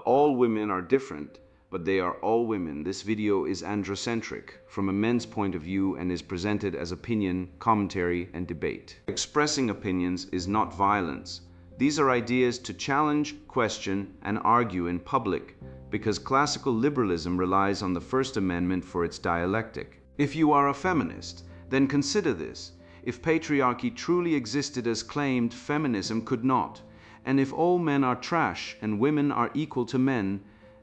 all women are different, but they are all women. This video is androcentric from a men's point of view and is presented as opinion, commentary, and debate. Expressing opinions is not violence. These are ideas to challenge, question, and argue in public, because classical liberalism relies on the First Amendment for its dialectic. If you are a feminist, then consider this. If patriarchy truly existed as claimed, feminism could not. And if all men are trash and women are equal to men,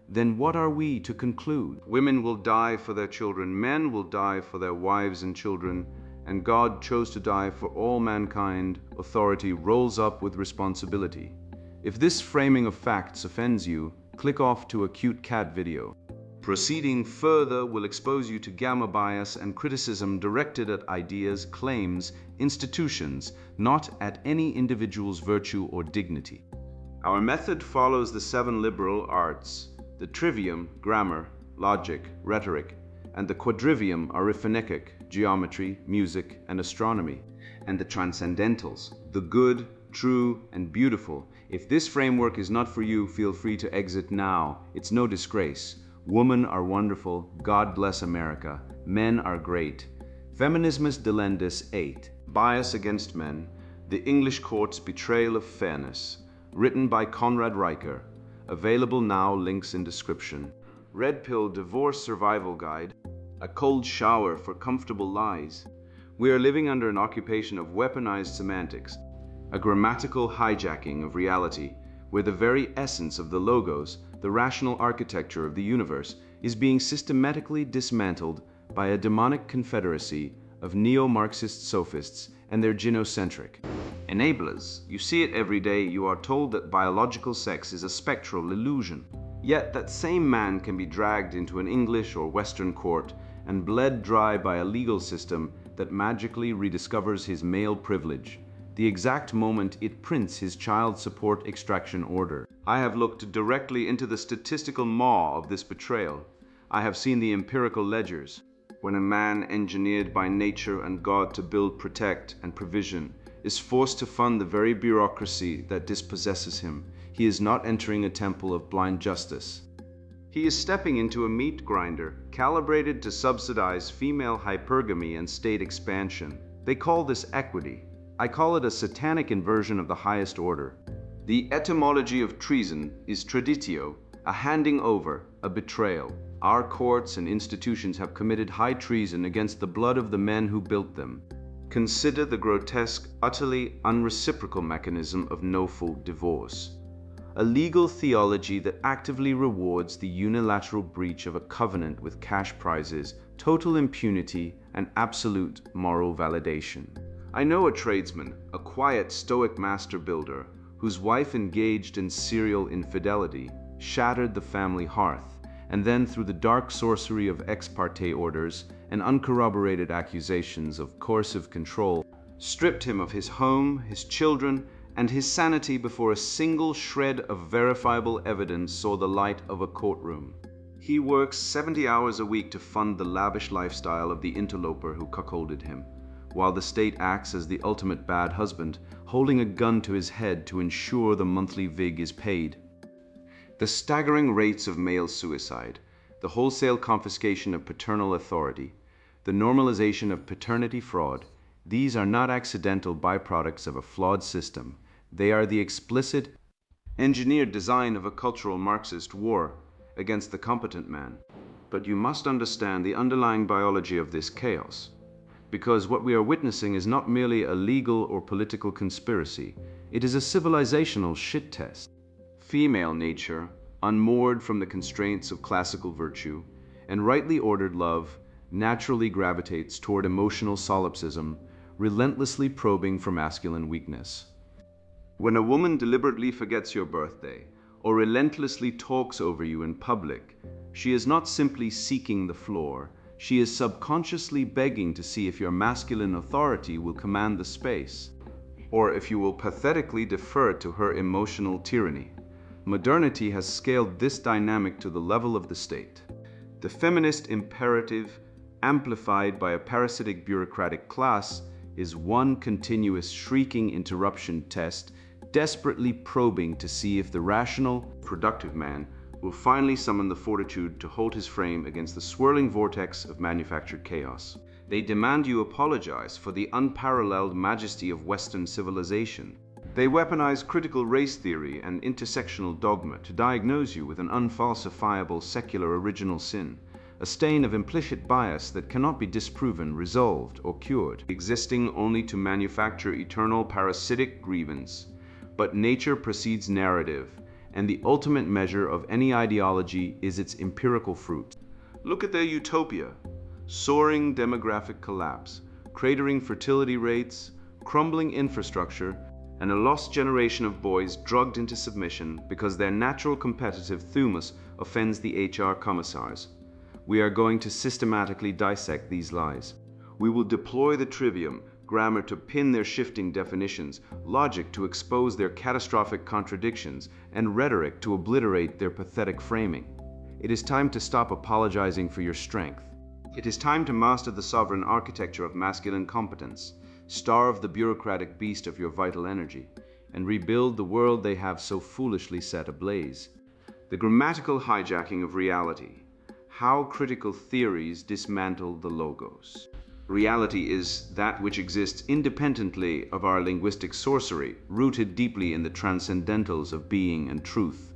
then what are we to conclude? Women will die for their children, men will die for their wives and children, and God chose to die for all mankind. Authority rolls up with responsibility. If this framing of facts offends you, click off to a cute cat video. Proceeding further will expose you to gamma bias and criticism directed at ideas, claims, institutions, not at any individual's virtue or dignity. Our method follows the 7 liberal arts: the trivium, grammar, logic, rhetoric, and the quadrivium, arithmetic, geometry, music, and astronomy, and the transcendentals, the good, true, and beautiful. If this framework is not for you, feel free to exit now. It's no disgrace. Women are wonderful. God bless America. Men are great. Feminismus delendis 8. Bias against men. The English Court's Betrayal of Fairness. Written by Conrad Riker. Available now, links in description. Red Pill Divorce Survival Guide. A cold shower for comfortable lies. We are living under an occupation of weaponized semantics, a grammatical hijacking of reality, where the very essence of the logos, the rational architecture of the universe, is being systematically dismantled by a demonic confederacy of neo-Marxist sophists and their gynocentric enablers. You see it every day. You are told that biological sex is a spectral illusion. Yet that same man can be dragged into an English or Western court and bled dry by a legal system that magically rediscovers his male privilege, the exact moment it prints his child support extraction order. I have looked directly into the statistical maw of this betrayal. I have seen the empirical ledgers. When a man engineered by nature and God to build, protect, and provision is forced to fund the very bureaucracy that dispossesses him, he is not entering a temple of blind justice. He is stepping into a meat grinder calibrated to subsidize female hypergamy and state expansion. They call this equity. I call it a satanic inversion of the highest order. The etymology of treason is traditio, a handing over, a betrayal. Our courts and institutions have committed high treason against the blood of the men who built them. Consider the grotesque, utterly unreciprocal mechanism of no-fault divorce. A legal theology that actively rewards the unilateral breach of a covenant with cash prizes, total impunity, and absolute moral validation. I know a tradesman, a quiet, stoic master builder, whose wife engaged in serial infidelity, shattered the family hearth, and then through the dark sorcery of ex parte orders and uncorroborated accusations of coercive control, stripped him of his home, his children, and his sanity before a single shred of verifiable evidence saw the light of a courtroom. He works 70 hours a week to fund the lavish lifestyle of the interloper who cuckolded him, while the state acts as the ultimate bad husband, holding a gun to his head to ensure the monthly vig is paid. The staggering rates of male suicide, the wholesale confiscation of paternal authority, the normalization of paternity fraud, these are not accidental byproducts of a flawed system. They are the explicit, engineered design of a cultural Marxist war against the competent man. But you must understand the underlying biology of this chaos, because what we are witnessing is not merely a legal or political conspiracy, it is a civilizational shit test. Female nature, unmoored from the constraints of classical virtue, and rightly ordered love, naturally gravitates toward emotional solipsism, relentlessly probing for masculine weakness. When a woman deliberately forgets your birthday, or relentlessly talks over you in public, she is not simply seeking the floor, she is subconsciously begging to see if your masculine authority will command the space, or if you will pathetically defer to her emotional tyranny. Modernity has scaled this dynamic to the level of the state. The feminist imperative, amplified by a parasitic bureaucratic class, is one continuous shrieking interruption test, desperately probing to see if the rational, productive man will finally summon the fortitude to hold his frame against the swirling vortex of manufactured chaos. They demand you apologize for the unparalleled majesty of Western civilization. They weaponize critical race theory and intersectional dogma to diagnose you with an unfalsifiable secular original sin, a stain of implicit bias that cannot be disproven, resolved, or cured, existing only to manufacture eternal parasitic grievance. But nature precedes narrative, and the ultimate measure of any ideology is its empirical fruit. Look at their utopia: soaring demographic collapse, cratering fertility rates, crumbling infrastructure, and a lost generation of boys drugged into submission because their natural competitive thymus offends the HR commissars. We are going to systematically dissect these lies. We will deploy the trivium, grammar to pin their shifting definitions, logic to expose their catastrophic contradictions, and rhetoric to obliterate their pathetic framing. It is time to stop apologizing for your strength. It is time to master the sovereign architecture of masculine competence, starve the bureaucratic beast of your vital energy, and rebuild the world they have so foolishly set ablaze. The grammatical hijacking of reality. How critical theories dismantle the logos. Reality is that which exists independently of our linguistic sorcery, rooted deeply in the transcendentals of being and truth.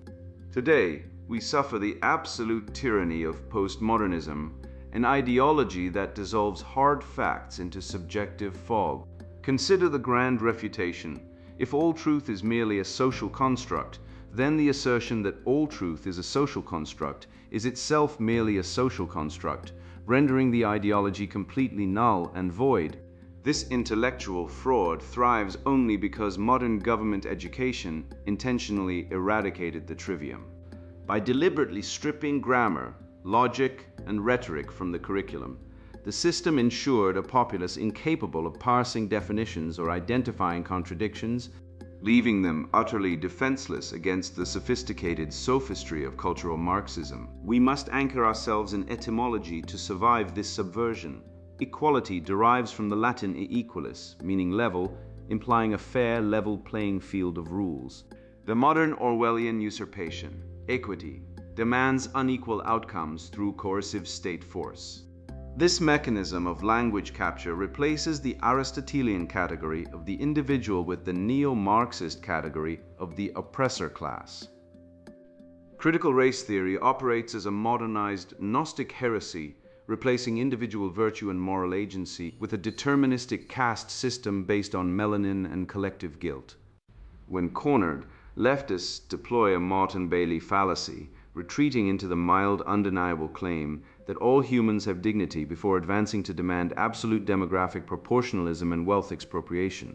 Today, we suffer the absolute tyranny of postmodernism, an ideology that dissolves hard facts into subjective fog. Consider the grand refutation. If all truth is merely a social construct, then the assertion that all truth is a social construct is itself merely a social construct, rendering the ideology completely null and void. This intellectual fraud thrives only because modern government education intentionally eradicated the trivium. By deliberately stripping grammar, logic, and rhetoric from the curriculum, the system ensured a populace incapable of parsing definitions or identifying contradictions, leaving them utterly defenseless against the sophisticated sophistry of cultural Marxism. We must anchor ourselves in etymology to survive this subversion. Equality derives from the Latin equalis, meaning level, implying a fair, level playing field of rules. The modern Orwellian usurpation, equity, demands unequal outcomes through coercive state force. This mechanism of language capture replaces the Aristotelian category of the individual with the neo-Marxist category of the oppressor class. Critical race theory operates as a modernized Gnostic heresy, replacing individual virtue and moral agency with a deterministic caste system based on melanin and collective guilt. When cornered, leftists deploy a Motte and Bailey fallacy, retreating into the mild, undeniable claim that all humans have dignity before advancing to demand absolute demographic proportionalism and wealth expropriation.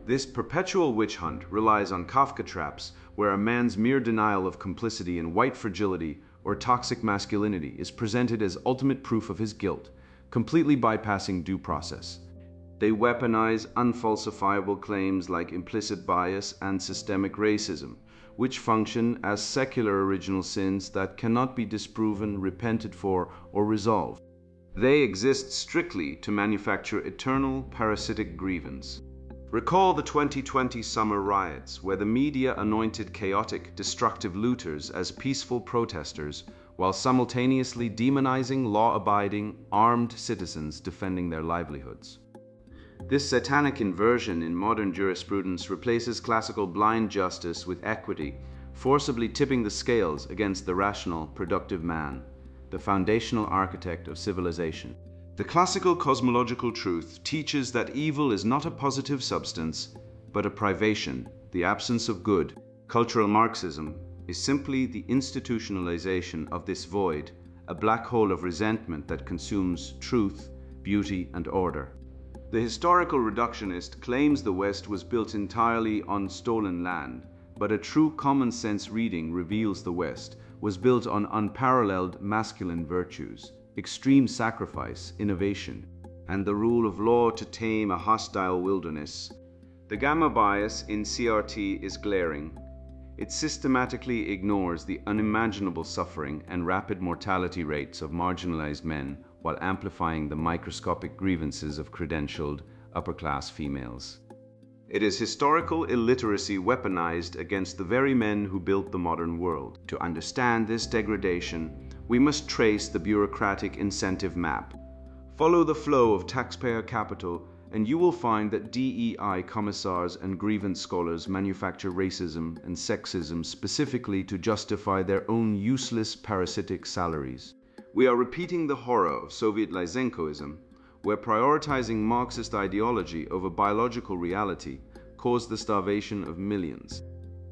This perpetual witch hunt relies on Kafka traps, where a man's mere denial of complicity in white fragility or toxic masculinity is presented as ultimate proof of his guilt, completely bypassing due process. They weaponize unfalsifiable claims like implicit bias and systemic racism, which function as secular original sins that cannot be disproven, repented for, or resolved. They exist strictly to manufacture eternal parasitic grievance. Recall the 2020 summer riots, where the media anointed chaotic, destructive looters as peaceful protesters, while simultaneously demonizing law-abiding, armed citizens defending their livelihoods. This satanic inversion in modern jurisprudence replaces classical blind justice with equity, forcibly tipping the scales against the rational, productive man, the foundational architect of civilization. The classical cosmological truth teaches that evil is not a positive substance, but a privation, the absence of good. Cultural Marxism is simply the institutionalization of this void, a black hole of resentment that consumes truth, beauty, and order. The historical reductionist claims the West was built entirely on stolen land, but a true common sense reading reveals the West was built on unparalleled masculine virtues, extreme sacrifice, innovation, and the rule of law to tame a hostile wilderness. The gamma bias in CRT is glaring. It systematically ignores the unimaginable suffering and rapid mortality rates of marginalized men while amplifying the microscopic grievances of credentialed, upper-class females. It is historical illiteracy weaponized against the very men who built the modern world. To understand this degradation, we must trace the bureaucratic incentive map. Follow the flow of taxpayer capital, and you will find that DEI commissars and grievance scholars manufacture racism and sexism specifically to justify their own useless parasitic salaries. We are repeating the horror of Soviet Lysenkoism, where prioritizing Marxist ideology over biological reality caused the starvation of millions.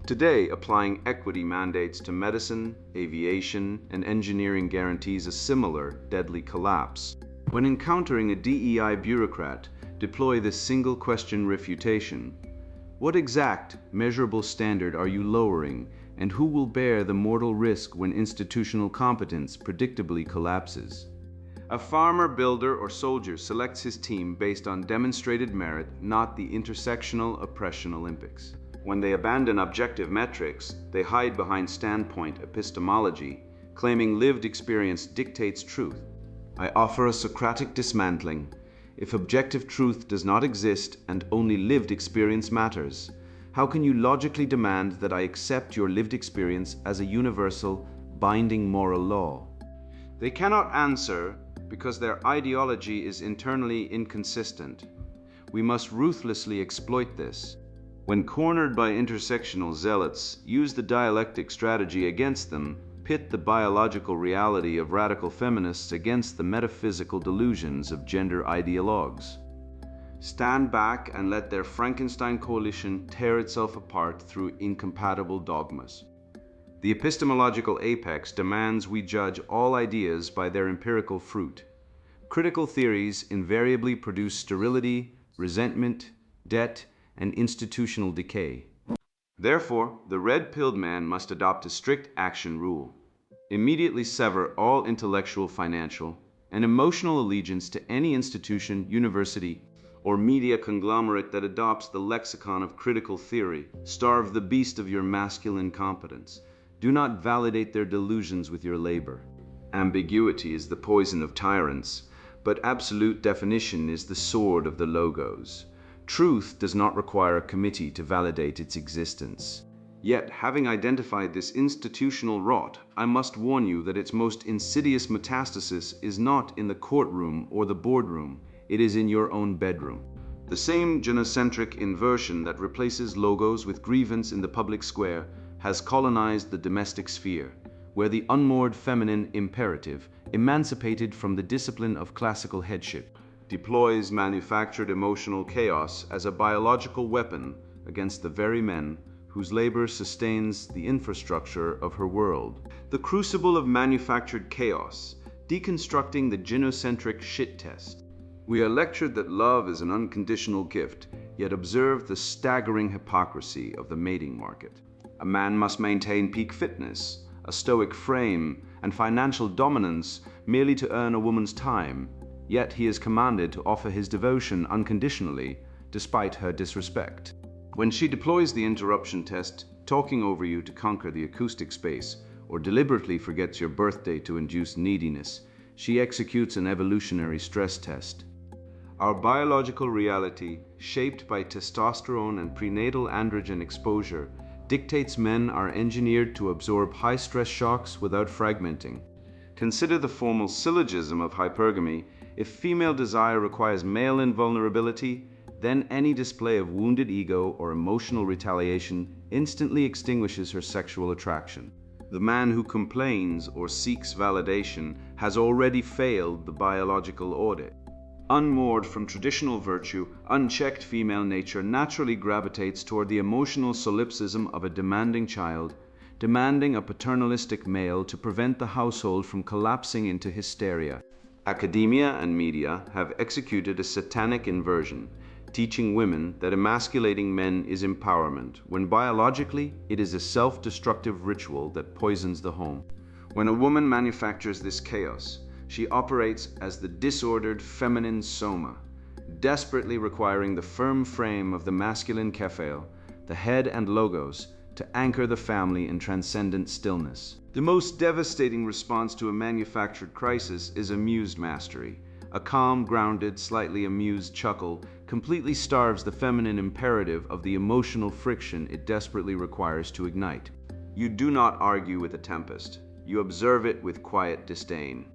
Today, applying equity mandates to medicine, aviation, and engineering guarantees a similar deadly collapse. When encountering a DEI bureaucrat, deploy this single question refutation. What exact, measurable standard are you lowering, and who will bear the mortal risk when institutional competence predictably collapses? A farmer, builder, or soldier selects his team based on demonstrated merit, not the intersectional oppression Olympics. When they abandon objective metrics, they hide behind standpoint epistemology, claiming lived experience dictates truth. I offer a Socratic dismantling. If objective truth does not exist and only lived experience matters, how can you logically demand that I accept your lived experience as a universal, binding moral law? They cannot answer because their ideology is internally inconsistent. We must ruthlessly exploit this. When cornered by intersectional zealots, use the dialectic strategy against them, pit the biological reality of radical feminists against the metaphysical delusions of gender ideologues. Stand back and let their Frankenstein coalition tear itself apart through incompatible dogmas. The epistemological apex demands we judge all ideas by their empirical fruit. Critical theories invariably produce sterility, resentment, debt, and institutional decay. Therefore, the red-pilled man must adopt a strict action rule. Immediately sever all intellectual, financial, and emotional allegiance to any institution, university, or media conglomerate that adopts the lexicon of critical theory. Starve the beast of your masculine competence. Do not validate their delusions with your labor. Ambiguity is the poison of tyrants, but absolute definition is the sword of the logos. Truth does not require a committee to validate its existence. Yet, having identified this institutional rot, I must warn you that its most insidious metastasis is not in the courtroom or the boardroom, it is in your own bedroom. The same genocentric inversion that replaces logos with grievance in the public square has colonized the domestic sphere, where the unmoored feminine imperative, emancipated from the discipline of classical headship, deploys manufactured emotional chaos as a biological weapon against the very men whose labor sustains the infrastructure of her world. The crucible of manufactured chaos, deconstructing the genocentric shit test. We are lectured that love is an unconditional gift, yet observe the staggering hypocrisy of the mating market. A man must maintain peak fitness, a stoic frame, and financial dominance merely to earn a woman's time, yet he is commanded to offer his devotion unconditionally, despite her disrespect. When she deploys the interruption test, talking over you to conquer the acoustic space, or deliberately forgets your birthday to induce neediness, she executes an evolutionary stress test. Our biological reality, shaped by testosterone and prenatal androgen exposure, dictates men are engineered to absorb high-stress shocks without fragmenting. Consider the formal syllogism of hypergamy. If female desire requires male invulnerability, then any display of wounded ego or emotional retaliation instantly extinguishes her sexual attraction. The man who complains or seeks validation has already failed the biological audit. Unmoored from traditional virtue, unchecked female nature naturally gravitates toward the emotional solipsism of a demanding child, demanding a paternalistic male to prevent the household from collapsing into hysteria. Academia and media have executed a satanic inversion, teaching women that emasculating men is empowerment, when biologically it is a self-destructive ritual that poisons the home. When a woman manufactures this chaos, she operates as the disordered feminine soma, desperately requiring the firm frame of the masculine kephale, the head and logos, to anchor the family in transcendent stillness. The most devastating response to a manufactured crisis is amused mastery, a calm, grounded, slightly amused chuckle completely starves the feminine imperative of the emotional friction it desperately requires to ignite. You do not argue with a tempest. You observe it with quiet disdain.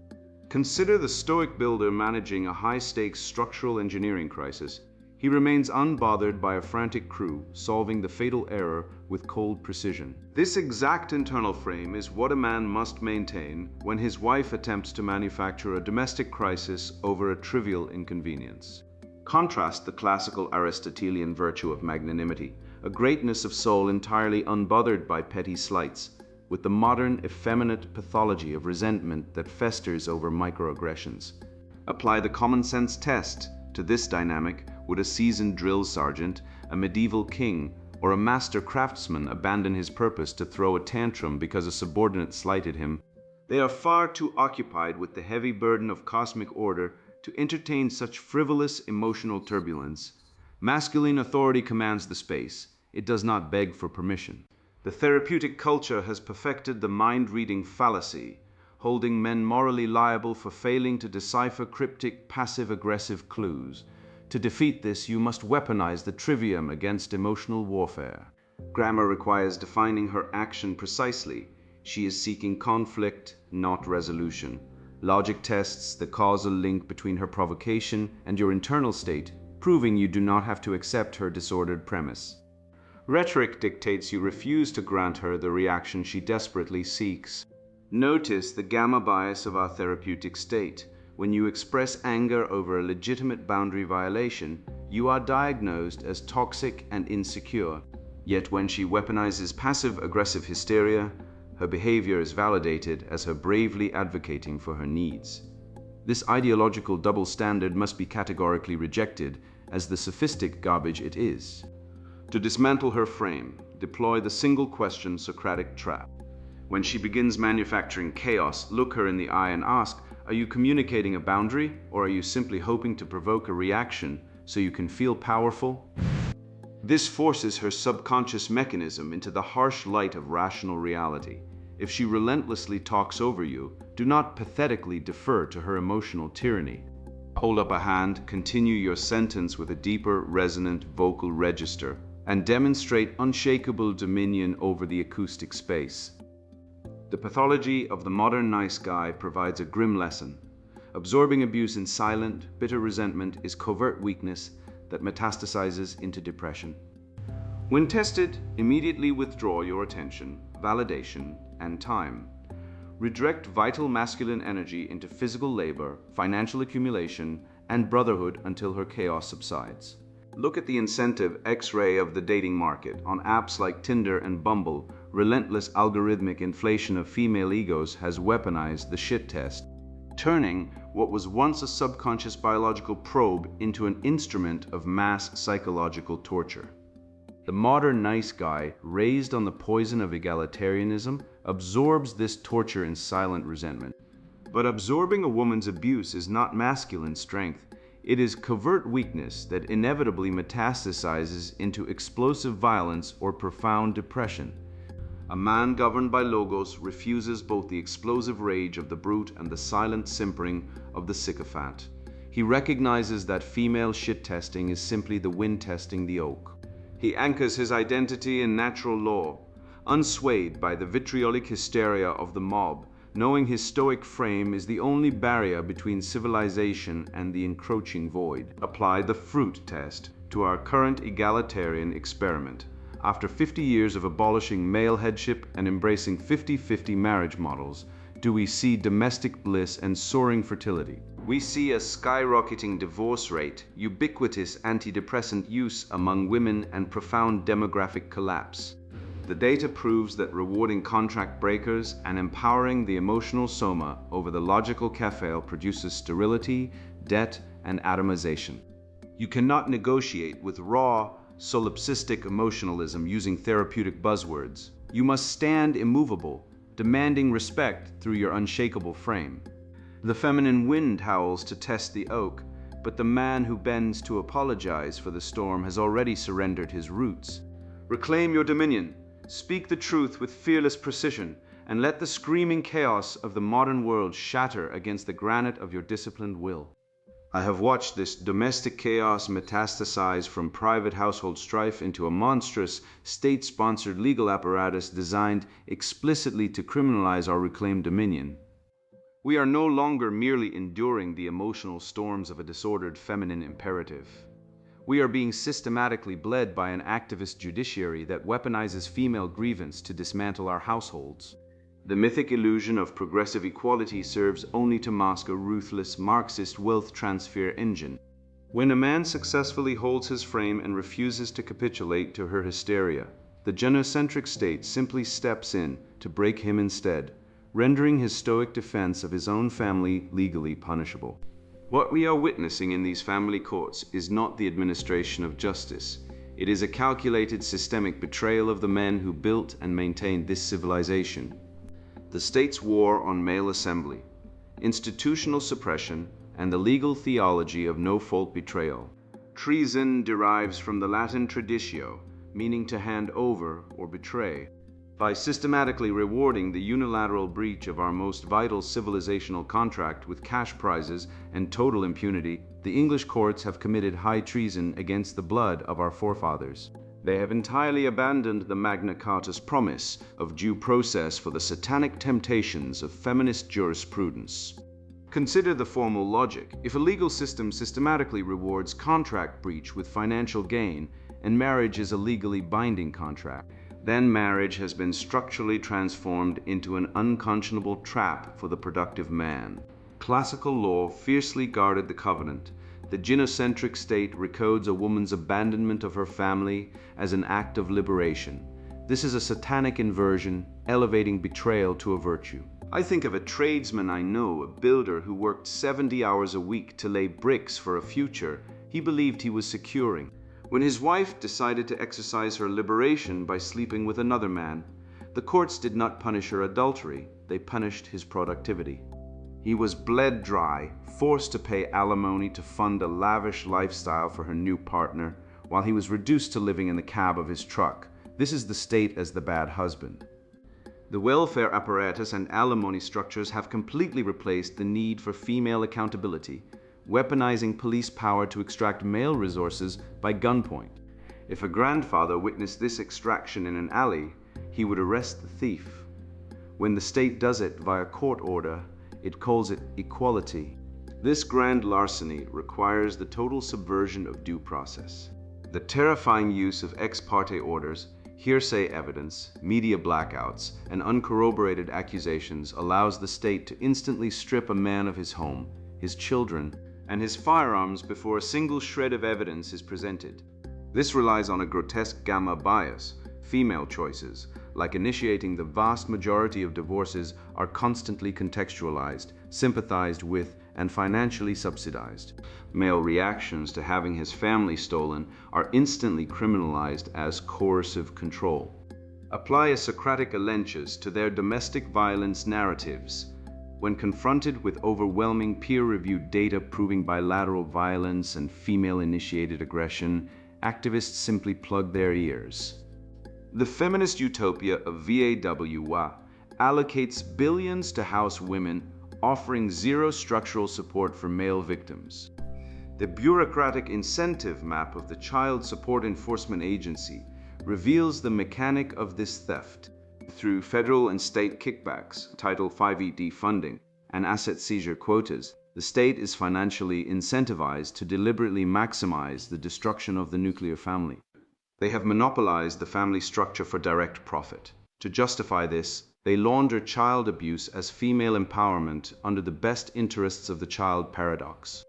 Consider the stoic builder managing a high-stakes structural engineering crisis. He remains unbothered by a frantic crew, solving the fatal error with cold precision. This exact internal frame is what a man must maintain when his wife attempts to manufacture a domestic crisis over a trivial inconvenience. Contrast the classical Aristotelian virtue of magnanimity, a greatness of soul entirely unbothered by petty slights, with the modern effeminate pathology of resentment that festers over microaggressions. Apply the common sense test to this dynamic. Would a seasoned drill sergeant, a medieval king, or a master craftsman abandon his purpose to throw a tantrum because a subordinate slighted him? They are far too occupied with the heavy burden of cosmic order to entertain such frivolous emotional turbulence. Masculine authority commands the space. It does not beg for permission. The therapeutic culture has perfected the mind-reading fallacy, holding men morally liable for failing to decipher cryptic passive-aggressive clues. To defeat this, you must weaponize the trivium against emotional warfare. Grammar requires defining her action precisely. She is seeking conflict, not resolution. Logic tests the causal link between her provocation and your internal state, proving you do not have to accept her disordered premise. Rhetoric dictates you refuse to grant her the reaction she desperately seeks. Notice the gamma bias of our therapeutic state. When you express anger over a legitimate boundary violation, you are diagnosed as toxic and insecure. Yet when she weaponizes passive-aggressive hysteria, her behavior is validated as her bravely advocating for her needs. This ideological double standard must be categorically rejected as the sophistic garbage it is. To dismantle her frame, deploy the single question Socratic trap. When she begins manufacturing chaos, look her in the eye and ask, are you communicating a boundary, or are you simply hoping to provoke a reaction so you can feel powerful? This forces her subconscious mechanism into the harsh light of rational reality. If she relentlessly talks over you, do not pathetically defer to her emotional tyranny. Hold up a hand, continue your sentence with a deeper, resonant vocal register, and demonstrate unshakable dominion over the acoustic space. The pathology of the modern nice guy provides a grim lesson. Absorbing abuse in silent, bitter resentment is covert weakness that metastasizes into depression. When tested, immediately withdraw your attention, validation, and time. Redirect vital masculine energy into physical labor, financial accumulation, and brotherhood until her chaos subsides. Look at the incentive X-ray of the dating market. On apps like Tinder and Bumble, relentless algorithmic inflation of female egos has weaponized the shit test, turning what was once a subconscious biological probe into an instrument of mass psychological torture. The modern nice guy, raised on the poison of egalitarianism, absorbs this torture in silent resentment. But absorbing a woman's abuse is not masculine strength. It is covert weakness that inevitably metastasizes into explosive violence or profound depression. A man governed by logos refuses both the explosive rage of the brute and the silent simpering of the sycophant. He recognizes that female shit-testing is simply the wind testing the oak. He anchors his identity in natural law, unswayed by the vitriolic hysteria of the mob, knowing his stoic frame is the only barrier between civilization and the encroaching void. Apply the fruit test to our current egalitarian experiment. After 50 years of abolishing male headship and embracing 50-50 marriage models, do we see domestic bliss and soaring fertility? We see a skyrocketing divorce rate, ubiquitous antidepressant use among women, and profound demographic collapse. The data proves that rewarding contract breakers and empowering the emotional soma over the logical kafale produces sterility, debt, and atomization. You cannot negotiate with raw, solipsistic emotionalism using therapeutic buzzwords. You must stand immovable, demanding respect through your unshakable frame. The feminine wind howls to test the oak, but the man who bends to apologize for the storm has already surrendered his roots. Reclaim your dominion. Speak the truth with fearless precision, and let the screaming chaos of the modern world shatter against the granite of your disciplined will. I have watched this domestic chaos metastasize from private household strife into a monstrous, state-sponsored legal apparatus designed explicitly to criminalize our reclaimed dominion. We are no longer merely enduring the emotional storms of a disordered feminine imperative. We are being systematically bled by an activist judiciary that weaponizes female grievance to dismantle our households. The mythic illusion of progressive equality serves only to mask a ruthless Marxist wealth transfer engine. When a man successfully holds his frame and refuses to capitulate to her hysteria, the genocentric state simply steps in to break him instead, rendering his stoic defense of his own family legally punishable. What we are witnessing in these family courts is not the administration of justice. It is a calculated systemic betrayal of the men who built and maintained this civilization. The state's war on male assembly, institutional suppression, and the legal theology of no-fault betrayal. Treason derives from the Latin traditio, meaning to hand over or betray. By systematically rewarding the unilateral breach of our most vital civilizational contract with cash prizes and total impunity, the English courts have committed high treason against the blood of our forefathers. They have entirely abandoned the Magna Carta's promise of due process for the satanic temptations of feminist jurisprudence. Consider the formal logic. If a legal system systematically rewards contract breach with financial gain, and marriage is a legally binding contract, then marriage has been structurally transformed into an unconscionable trap for the productive man. Classical law fiercely guarded the covenant. The genocentric state recodes a woman's abandonment of her family as an act of liberation. This is a satanic inversion, elevating betrayal to a virtue. I think of a tradesman I know, a builder who worked 70 hours a week to lay bricks for a future he believed he was securing. When his wife decided to exercise her liberation by sleeping with another man, the courts did not punish her adultery, they punished his productivity. He was bled dry, forced to pay alimony to fund a lavish lifestyle for her new partner, while he was reduced to living in the cab of his truck. This is the state as the bad husband. The welfare apparatus and alimony structures have completely replaced the need for female accountability, weaponizing police power to extract male resources by gunpoint. If a grandfather witnessed this extraction in an alley, he would arrest the thief. When the state does it via court order, it calls it equality. This grand larceny requires the total subversion of due process. The terrifying use of ex parte orders, hearsay evidence, media blackouts, and uncorroborated accusations allows the state to instantly strip a man of his home, his children, and his firearms before a single shred of evidence is presented. This relies on a grotesque gamma bias. Female choices, like initiating the vast majority of divorces, are constantly contextualized, sympathized with, and financially subsidized. Male reactions to having his family stolen are instantly criminalized as coercive control. Apply a Socratic Alenchus to their domestic violence narratives. When confronted with overwhelming peer-reviewed data proving bilateral violence and female-initiated aggression, activists simply plug their ears. The feminist utopia of VAWA allocates billions to house women, offering zero structural support for male victims. The bureaucratic incentive map of the Child Support Enforcement Agency reveals the mechanic of this theft. Through federal and state kickbacks, Title V funding, and asset seizure quotas, the state is financially incentivized to deliberately maximize the destruction of the nuclear family. They have monopolized the family structure for direct profit. To justify this, they launder child abuse as female empowerment under the best interests of the child paradox.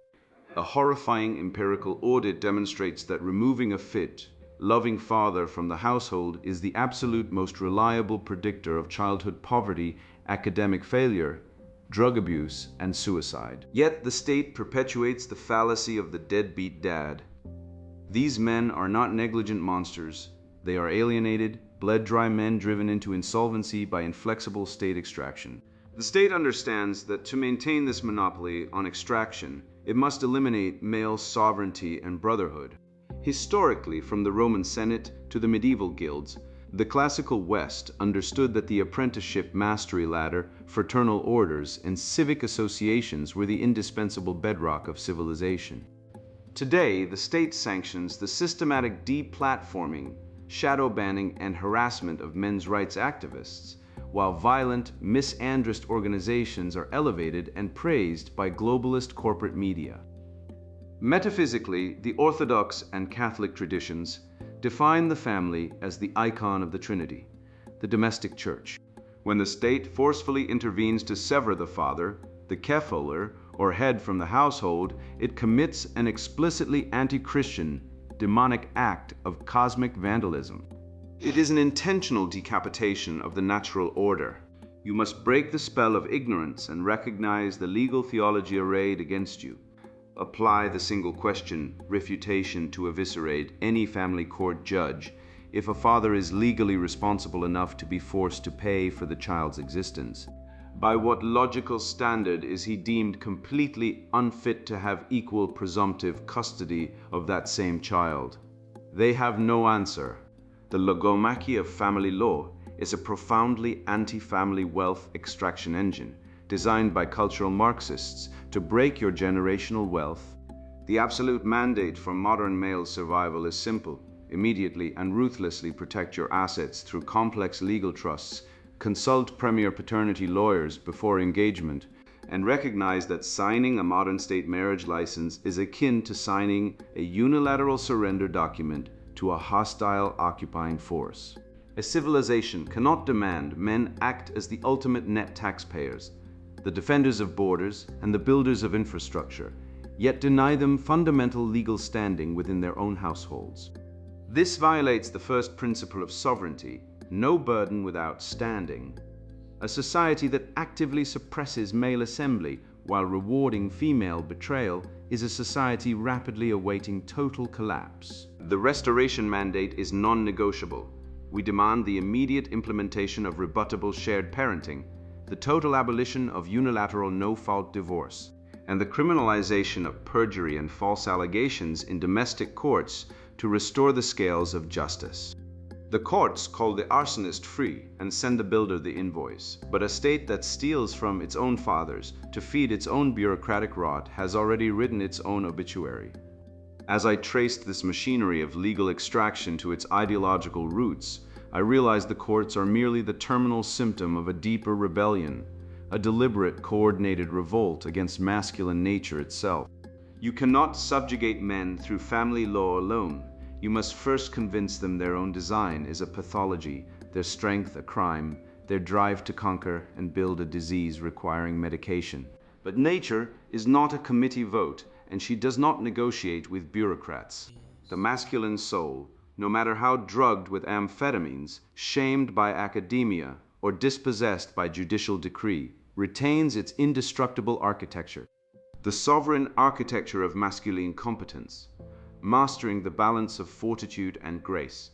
A horrifying empirical audit demonstrates that removing a fit, loving father from the household is the absolute most reliable predictor of childhood poverty, academic failure, drug abuse, and suicide. Yet the state perpetuates the fallacy of the deadbeat dad. These men are not negligent monsters. They are alienated, bled-dry men driven into insolvency by inflexible state extraction. The state understands that to maintain this monopoly on extraction, it must eliminate male sovereignty and brotherhood. Historically, from the Roman Senate to the medieval guilds, The classical West understood that the apprenticeship mastery ladder, fraternal orders, and civic associations were the indispensable bedrock of civilization. Today, the state sanctions the systematic deplatforming, shadow banning, and harassment of men's rights activists, while violent, misandrist organizations are elevated and praised by globalist corporate media. Metaphysically, the Orthodox and Catholic traditions define the family as the icon of the Trinity, the domestic church. When the state forcefully intervenes to sever the father, the kephler, or head from the household, it commits an explicitly anti-Christian, demonic act of cosmic vandalism. It is an intentional decapitation of the natural order. You must break the spell of ignorance and recognize the legal theology arrayed against you. Apply the single question refutation to eviscerate any family court judge if a father is legally responsible enough to be forced to pay for the child's existence. By what logical standard is he deemed completely unfit to have equal presumptive custody of that same child? They have no answer. The logomachy of family law is a profoundly anti-family wealth extraction engine designed by cultural Marxists to break your generational wealth. The absolute mandate for modern male survival is simple: immediately and ruthlessly protect your assets through complex legal trusts, consult premier paternity lawyers before engagement, and recognize that signing a modern state marriage license is akin to signing a unilateral surrender document to a hostile occupying force. A civilization cannot demand men act as the ultimate net taxpayers, the defenders of borders and the builders of infrastructure, yet deny them fundamental legal standing within their own households. This violates the first principle of sovereignty: no burden without standing. A society that actively suppresses male assembly while rewarding female betrayal is a society rapidly awaiting total collapse. The restoration mandate is non-negotiable. We demand the immediate implementation of rebuttable shared parenting, the total abolition of unilateral no-fault divorce, and the criminalization of perjury and false allegations in domestic courts to restore the scales of justice. The courts call the arsonist free and send the builder the invoice, but a state that steals from its own fathers to feed its own bureaucratic rot has already written its own obituary. As I traced this machinery of legal extraction to its ideological roots, I realized the courts are merely the terminal symptom of a deeper rebellion, a deliberate, coordinated revolt against masculine nature itself. You cannot subjugate men through family law alone. You must first convince them their own design is a pathology, their strength a crime, their drive to conquer and build a disease requiring medication. But nature is not a committee vote, and she does not negotiate with bureaucrats. The masculine soul, no matter how drugged with amphetamines, shamed by academia, or dispossessed by judicial decree, retains its indestructible architecture, the sovereign architecture of masculine competence, mastering the balance of fortitude and grace.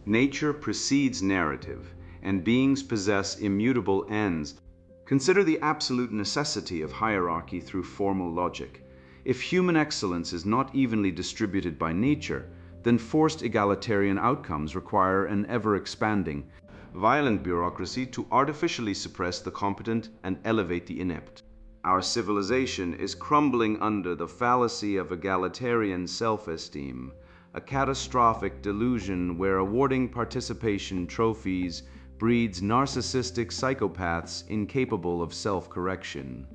Nature precedes narrative, and beings possess immutable ends. Consider the absolute necessity of hierarchy through formal logic. If human excellence is not evenly distributed by nature, then forced egalitarian outcomes require an ever-expanding, violent bureaucracy to artificially suppress the competent and elevate the inept. Our civilization is crumbling under the fallacy of egalitarian self-esteem, a catastrophic delusion where awarding participation trophies breeds narcissistic psychopaths incapable of self-correction.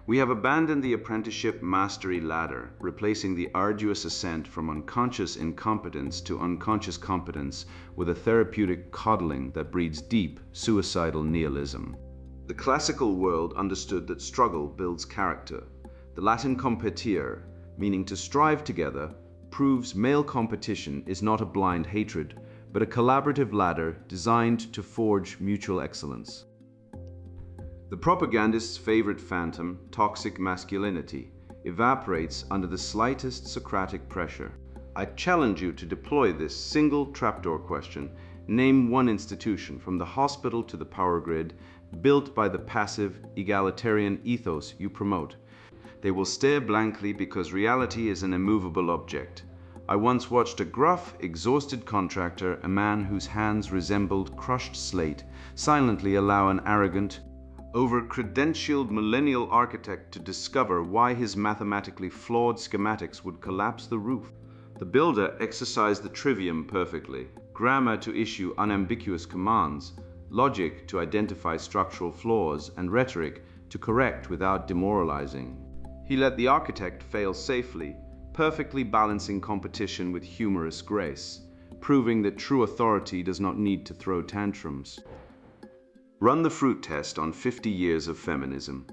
We have abandoned the apprenticeship mastery ladder, replacing the arduous ascent from unconscious incompetence to unconscious competence with a therapeutic coddling that breeds deep, suicidal nihilism. The classical world understood that struggle builds character. The Latin competire, meaning to strive together, proves male competition is not a blind hatred, but a collaborative ladder designed to forge mutual excellence. The propagandist's favorite phantom, toxic masculinity, evaporates under the slightest Socratic pressure. I challenge you to deploy this single trapdoor question. Name one institution, from the hospital to the power grid, built by the passive, egalitarian ethos you promote. They will stare blankly because reality is an immovable object. I once watched a gruff, exhausted contractor, a man whose hands resembled crushed slate, silently allow an arrogant, over-credentialed millennial architect to discover why his mathematically flawed schematics would collapse the roof. The builder exercised the trivium perfectly, grammar to issue unambiguous commands, logic to identify structural flaws, and rhetoric to correct without demoralizing. He let the architect fail safely, perfectly balancing competition with humorous grace, proving that true authority does not need to throw tantrums. Run the fruit test on 50 years of feminism.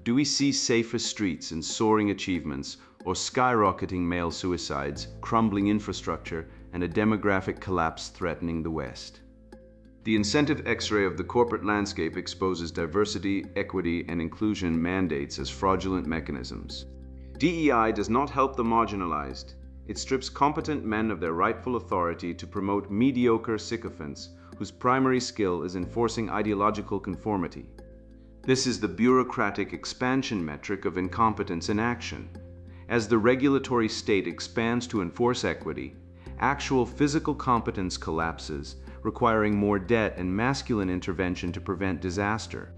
Do we see safer streets and soaring achievements, or skyrocketing male suicides, crumbling infrastructure, and a demographic collapse threatening the West? The incentive X-ray of the corporate landscape exposes diversity, equity, and inclusion mandates as fraudulent mechanisms. DEI does not help the marginalized. It strips competent men of their rightful authority to promote mediocre sycophants whose primary skill is enforcing ideological conformity. This is the bureaucratic expansion metric of incompetence in action. As the regulatory state expands to enforce equity, actual physical competence collapses, requiring more debt and masculine intervention to prevent disaster.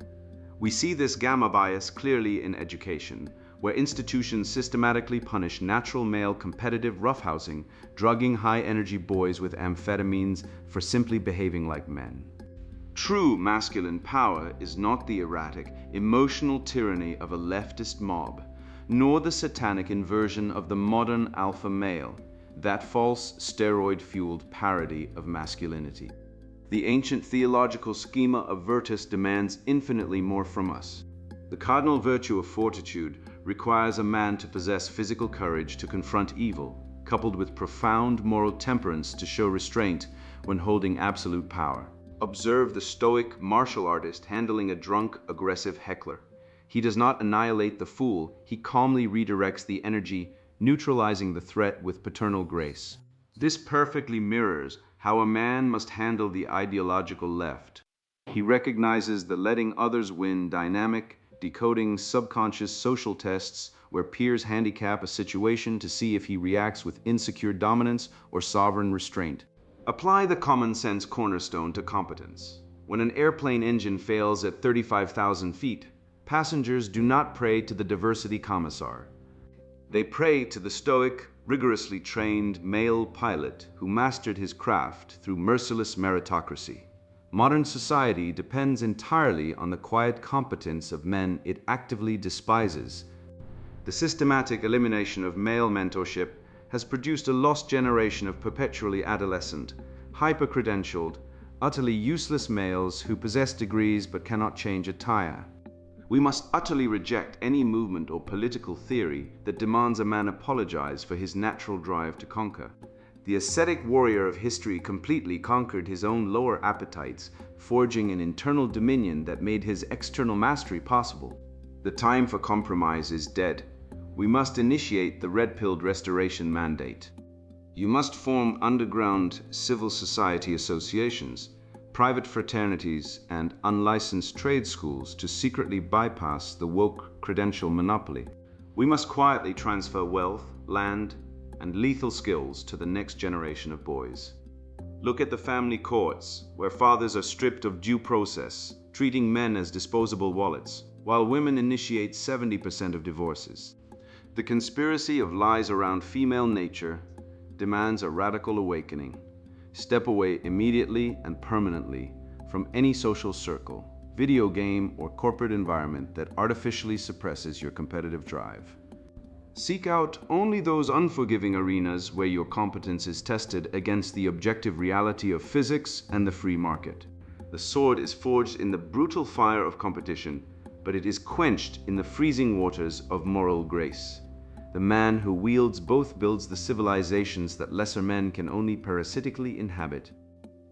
We see this gamma bias clearly in education, where institutions systematically punish natural male competitive roughhousing, drugging high-energy boys with amphetamines for simply behaving like men. True masculine power is not the erratic, emotional tyranny of a leftist mob, nor the satanic inversion of the modern alpha male, that false, steroid-fueled parody of masculinity. The ancient theological schema of virtus demands infinitely more from us. The cardinal virtue of fortitude requires a man to possess physical courage to confront evil, coupled with profound moral temperance to show restraint when holding absolute power. Observe the stoic martial artist handling a drunk, aggressive heckler. He does not annihilate the fool, he calmly redirects the energy, neutralizing the threat with paternal grace. This perfectly mirrors how a man must handle the ideological left. He recognizes the letting others win dynamic, decoding subconscious social tests where peers handicap a situation to see if he reacts with insecure dominance or sovereign restraint. Apply the common sense cornerstone to competence. When an airplane engine fails at 35,000 feet, passengers do not pray to the diversity commissar. They pray to the stoic, rigorously trained male pilot who mastered his craft through merciless meritocracy. Modern society depends entirely on the quiet competence of men it actively despises. The systematic elimination of male mentorship has produced a lost generation of perpetually adolescent, hyper-credentialed, utterly useless males who possess degrees but cannot change a tire. We must utterly reject any movement or political theory that demands a man apologize for his natural drive to conquer. The ascetic warrior of history completely conquered his own lower appetites, forging an internal dominion that made his external mastery possible. The time for compromise is dead. We must initiate the red-pilled restoration mandate. You must form underground civil society associations, private fraternities, and unlicensed trade schools to secretly bypass the woke credential monopoly. We must quietly transfer wealth, land, and lethal skills to the next generation of boys. Look at the family courts, where fathers are stripped of due process, treating men as disposable wallets, while women initiate 70% of divorces. The conspiracy of lies around female nature demands a radical awakening. Step away immediately and permanently from any social circle, video game, or corporate environment that artificially suppresses your competitive drive. Seek out only those unforgiving arenas where your competence is tested against the objective reality of physics and the free market. The sword is forged in the brutal fire of competition, but it is quenched in the freezing waters of moral grace. The man who wields both builds the civilizations that lesser men can only parasitically inhabit.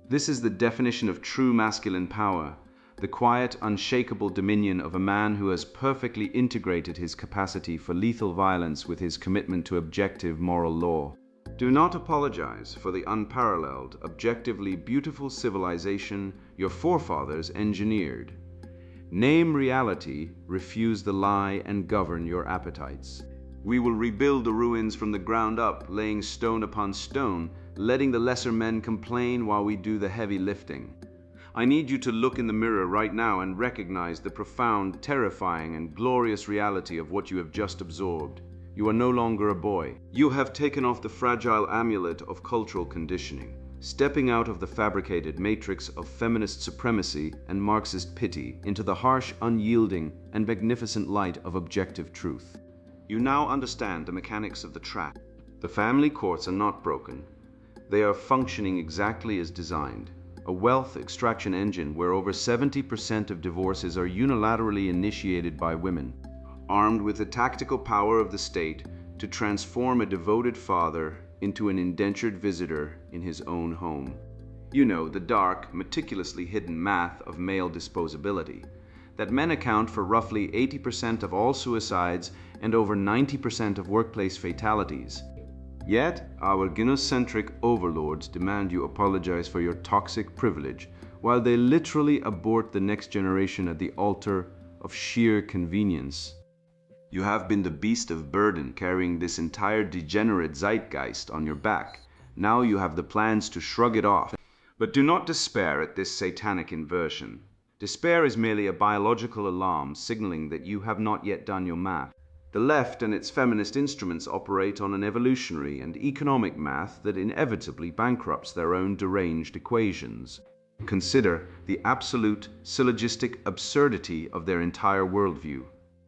This is the definition of true masculine power, the quiet, unshakable dominion of a man who has perfectly integrated his capacity for lethal violence with his commitment to objective moral law. Do not apologize for the unparalleled, objectively beautiful civilization your forefathers engineered. Name reality, refuse the lie, and govern your appetites. We will rebuild the ruins from the ground up, laying stone upon stone, letting the lesser men complain while we do the heavy lifting. I need you to look in the mirror right now and recognize the profound, terrifying, and glorious reality of what you have just absorbed. You are no longer a boy. You have taken off the fragile amulet of cultural conditioning, stepping out of the fabricated matrix of feminist supremacy and Marxist pity into the harsh, unyielding, and magnificent light of objective truth. You now understand the mechanics of the trap. The family courts are not broken. They are functioning exactly as designed. A wealth extraction engine where over 70% of divorces are unilaterally initiated by women, armed with the tactical power of the state to transform a devoted father into an indentured visitor in his own home. You know, the dark, meticulously hidden math of male disposability, that men account for roughly 80% of all suicides and over 90% of workplace fatalities. Yet, our gynocentric overlords demand you apologize for your toxic privilege, while they literally abort the next generation at the altar of sheer convenience. You have been the beast of burden, carrying this entire degenerate zeitgeist on your back. Now you have the plans to shrug it off. But do not despair at this satanic inversion. Despair is merely a biological alarm signaling that you have not yet done your math. The left and its feminist instruments operate on an evolutionary and economic math that inevitably bankrupts their own deranged equations. Consider the absolute syllogistic absurdity of their entire worldview.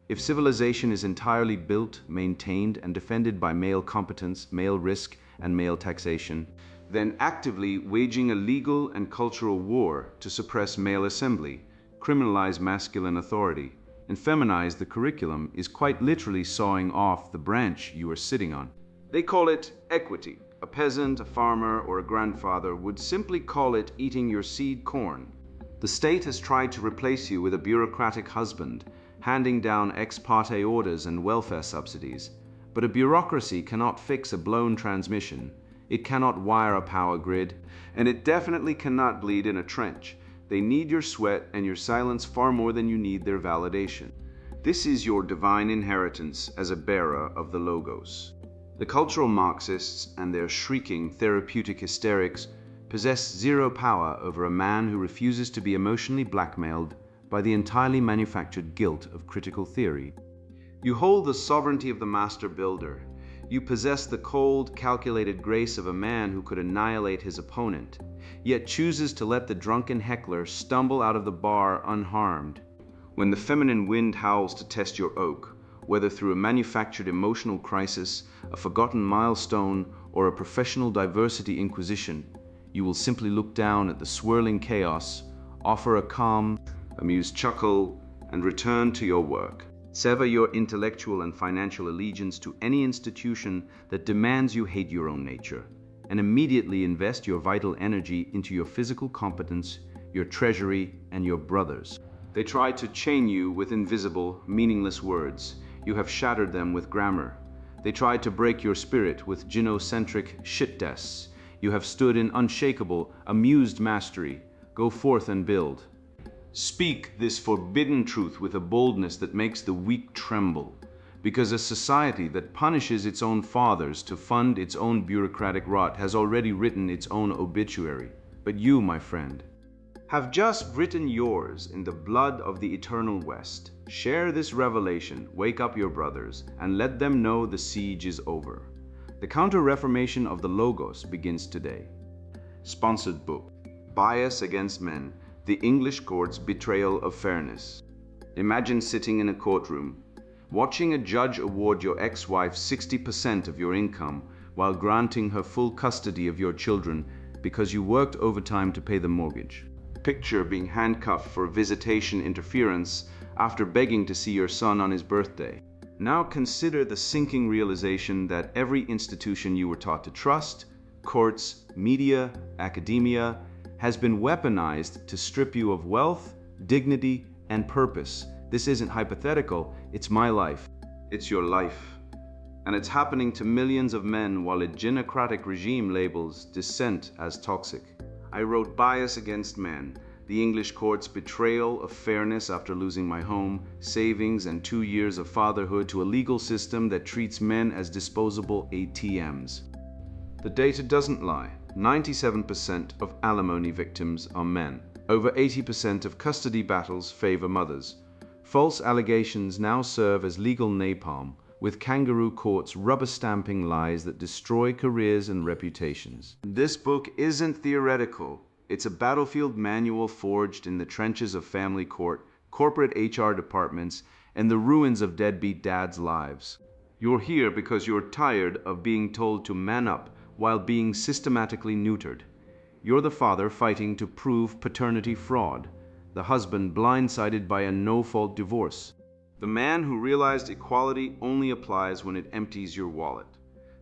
If civilization is entirely built, maintained, and defended by male competence, male risk, and male taxation, then actively waging a legal and cultural war to suppress male assembly, criminalize masculine authority, and feminize the curriculum is quite literally sawing off the branch you are sitting on. They call it equity. A peasant, a farmer, or a grandfather would simply call it eating your seed corn. The state has tried to replace you with a bureaucratic husband, handing down ex parte orders and welfare subsidies. But a bureaucracy cannot fix a blown transmission. It cannot wire a power grid, and it definitely cannot bleed in a trench. They need your sweat and your silence far more than you need their validation. This is your divine inheritance as a bearer of the Logos. The cultural Marxists and their shrieking therapeutic hysterics possess zero power over a man who refuses to be emotionally blackmailed by the entirely manufactured guilt of critical theory. You hold the sovereignty of the master builder. You possess the cold, calculated grace of a man who could annihilate his opponent, yet chooses to let the drunken heckler stumble out of the bar unharmed. When the feminine wind howls to test your oak, whether through a manufactured emotional crisis, a forgotten milestone, or a professional diversity inquisition, you will simply look down at the swirling chaos, offer a calm, amused chuckle, and return to your work. Sever your intellectual and financial allegiance to any institution that demands you hate your own nature, and immediately invest your vital energy into your physical competence, your treasury, and your brothers. They try to chain you with invisible, meaningless words. You have shattered them with grammar. They tried to break your spirit with gynocentric shit tests. You have stood in unshakable, amused mastery. Go forth and build. Speak this forbidden truth with a boldness that makes the weak tremble, because a society that punishes its own fathers to fund its own bureaucratic rot has already written its own obituary. But you, my friend, have just written yours in the blood of the eternal West. Share this revelation, wake up your brothers, and let them know the siege is over. The counter-reformation of the Logos begins today. Sponsored book, Bias Against Men, The English Court's Betrayal of Fairness. Imagine sitting in a courtroom, watching a judge award your ex-wife 60% of your income while granting her full custody of your children because you worked overtime to pay the mortgage. Picture being handcuffed for visitation interference after begging to see your son on his birthday. Now consider the sinking realization that every institution you were taught to trust, courts, media, academia, has been weaponized to strip you of wealth, dignity, and purpose. This isn't hypothetical, it's my life. It's your life. And it's happening to millions of men while a genocratic regime labels dissent as toxic. I wrote Bias Against Men, The English court's betrayal of fairness after losing my home, savings, and 2 years of fatherhood to a legal system that treats men as disposable ATMs. The data doesn't lie. 97% of alimony victims are men. Over 80% of custody battles favor mothers. False allegations now serve as legal napalm, with kangaroo courts rubber-stamping lies that destroy careers and reputations. This book isn't theoretical. It's a battlefield manual forged in the trenches of family court, corporate HR departments, and the ruins of deadbeat dads' lives. You're here because you're tired of being told to man up while being systematically neutered. You're the father fighting to prove paternity fraud, the husband blindsided by a no-fault divorce, the man who realized equality only applies when it empties your wallet.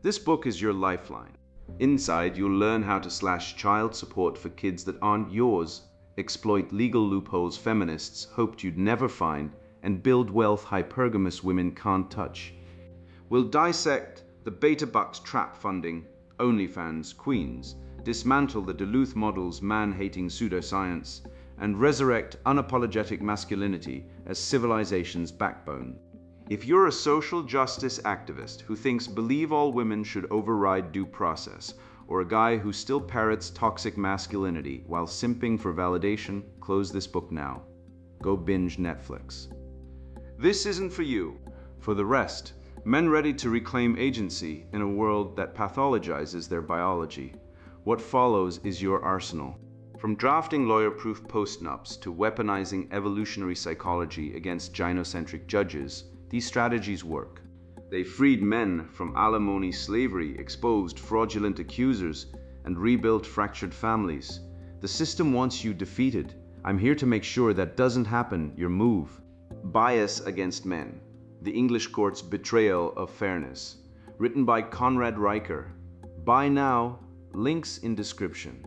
This book is your lifeline. Inside, you'll learn how to slash child support for kids that aren't yours, exploit legal loopholes feminists hoped you'd never find, and build wealth hypergamous women can't touch. We'll dissect the beta bucks trap funding, OnlyFans queens, dismantle the Duluth model's man-hating pseudoscience, and resurrect unapologetic masculinity as civilization's backbone. If you're a social justice activist who thinks believe all women should override due process, or a guy who still parrots toxic masculinity while simping for validation, close this book now. Go binge Netflix. This isn't for you. For the rest, men ready to reclaim agency in a world that pathologizes their biology. What follows is your arsenal. From drafting lawyer-proof postnups to weaponizing evolutionary psychology against gynocentric judges, these strategies work. They freed men from alimony slavery, exposed fraudulent accusers, and rebuilt fractured families. The system wants you defeated. I'm here to make sure that doesn't happen. Your move. Bias Against Men: The English Court's Betrayal of Fairness. Written by Conrad Riker. Buy now. Links in description.